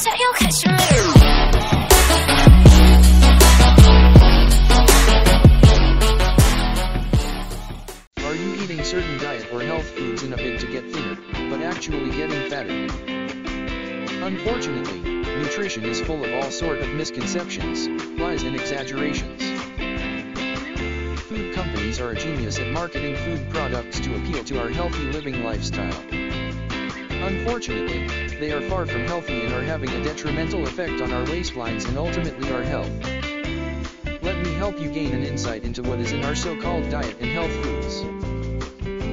said you'll catch me. Are you eating certain diet or health foods in a bid to get thinner, but actually getting fatter? Unfortunately, nutrition is full of all sort of misconceptions, lies and exaggerations. Food companies are a genius at marketing food products to appeal to our healthy living lifestyle. Unfortunately, they are far from healthy and are having a detrimental effect on our waistlines and ultimately our health. Let me help you gain an insight into what is in our so-called diet and health foods.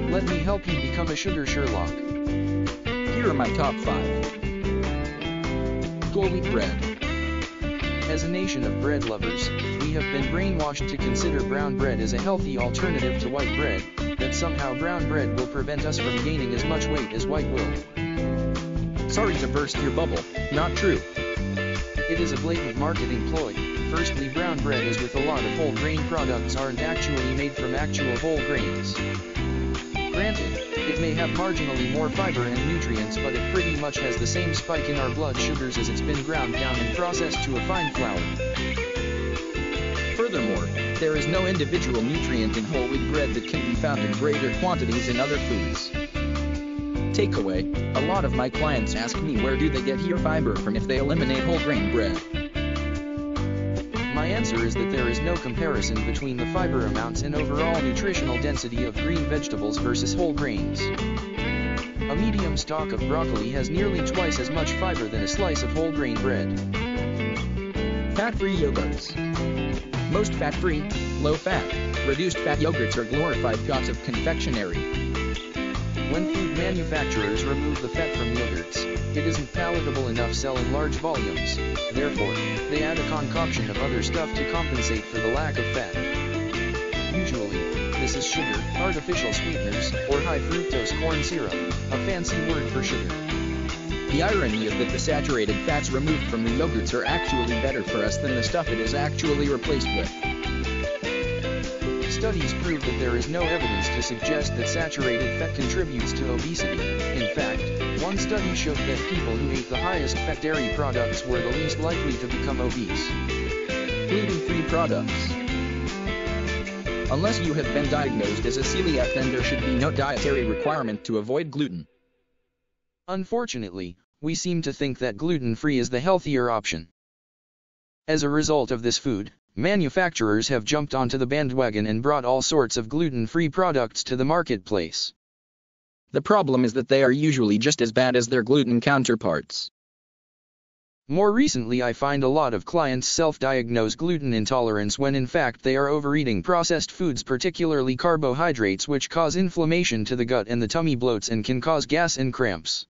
Let me help you become a Sugar Sherlock. Here are my top 5. Whole wheat bread. As a nation of bread lovers, we have been brainwashed to consider brown bread as a healthy alternative to white bread, that somehow brown bread will prevent us from gaining as much weight as white will. Sorry to burst your bubble, not true. It is a blatant marketing ploy. Firstly, brown bread is with a lot of whole grain products aren't actually made from actual whole grains. Granted, it may have marginally more fiber and nutrients, but it pretty much has the same spike in our blood sugars as it's been ground down and processed to a fine flour. Furthermore, there is no individual nutrient in whole wheat bread that can be found in greater quantities in other foods. Takeaway: a lot of my clients ask me where do they get your fiber from if they eliminate whole grain bread. My answer is that there is no comparison between the fiber amounts and overall nutritional density of green vegetables versus whole grains. A medium stalk of broccoli has nearly twice as much fiber than a slice of whole grain bread. Fat-free yogurts. Most fat-free, low-fat, reduced-fat yogurts are glorified gods of confectionery. When food manufacturers remove the fat from yogurts, it isn't palatable enough sell in large volumes. Therefore, they add a concoction of other stuff to compensate for the lack of fat. Usually, this is sugar, artificial sweeteners, or high fructose corn syrup, a fancy word for sugar. The irony is that the saturated fats removed from the yogurts are actually better for us than the stuff it is actually replaced with. Studies prove that there is no evidence to suggest that saturated fat contributes to obesity. In fact, one study showed that people who ate the highest fat dairy products were the least likely to become obese. Gluten-free products. Unless you have been diagnosed as a celiac, then there should be no dietary requirement to avoid gluten. Unfortunately, we seem to think that gluten-free is the healthier option. As a result of this food, manufacturers have jumped onto the bandwagon and brought all sorts of gluten-free products to the marketplace. The problem is that they are usually just as bad as their gluten counterparts. More recently, I find a lot of clients self-diagnose gluten intolerance when in fact they are overeating processed foods, particularly carbohydrates, which cause inflammation to the gut and the tummy bloats and can cause gas and cramps.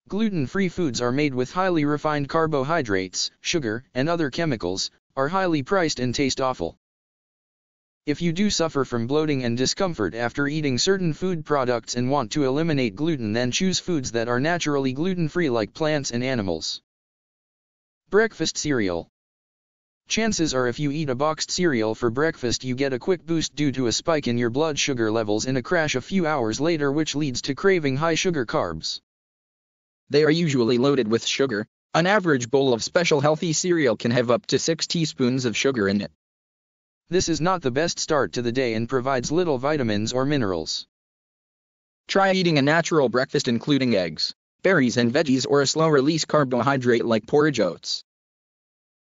Gluten-free foods are made with highly refined carbohydrates, sugar, and other chemicals, are highly priced and taste awful. If you do suffer from bloating and discomfort after eating certain food products and want to eliminate gluten, then choose foods that are naturally gluten-free like plants and animals. Breakfast cereal. Chances are if you eat a boxed cereal for breakfast you get a quick boost due to a spike in your blood sugar levels and a crash a few hours later, which leads to craving high sugar carbs. They are usually loaded with sugar. An average bowl of special healthy cereal can have up to 6 teaspoons of sugar in it. This is not the best start to the day and provides little vitamins or minerals. Try eating a natural breakfast including eggs, berries and veggies, or a slow-release carbohydrate like porridge oats.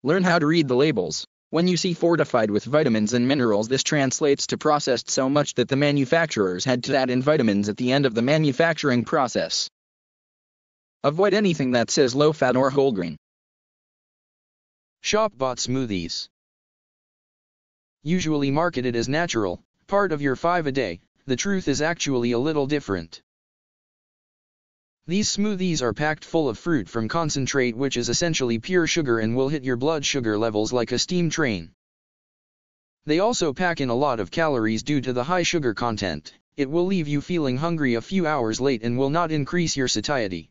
Learn how to read the labels. When you see fortified with vitamins and minerals, this translates to processed so much that the manufacturers had to add in vitamins at the end of the manufacturing process. Avoid anything that says low-fat or whole grain. Shop-bought smoothies. Usually marketed as natural, part of your 5-a-day, the truth is actually a little different. These smoothies are packed full of fruit from concentrate, which is essentially pure sugar and will hit your blood sugar levels like a steam train. They also pack in a lot of calories due to the high sugar content. It will leave you feeling hungry a few hours late and will not increase your satiety.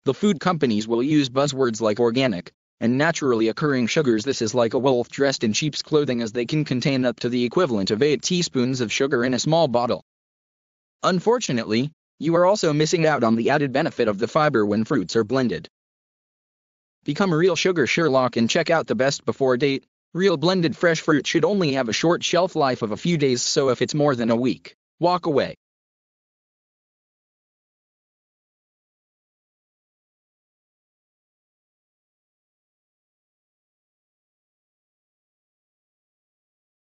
The food companies will use buzzwords like organic and naturally occurring sugars. This is like a wolf dressed in sheep's clothing, as they can contain up to the equivalent of 8 teaspoons of sugar in a small bottle. Unfortunately, You are also missing out on the added benefit of the fiber when fruits are blended. Become a real Sugar Sherlock and check out the best before date. Real blended fresh fruit should only have a short shelf life of a few days, so if it's more than a week, walk away.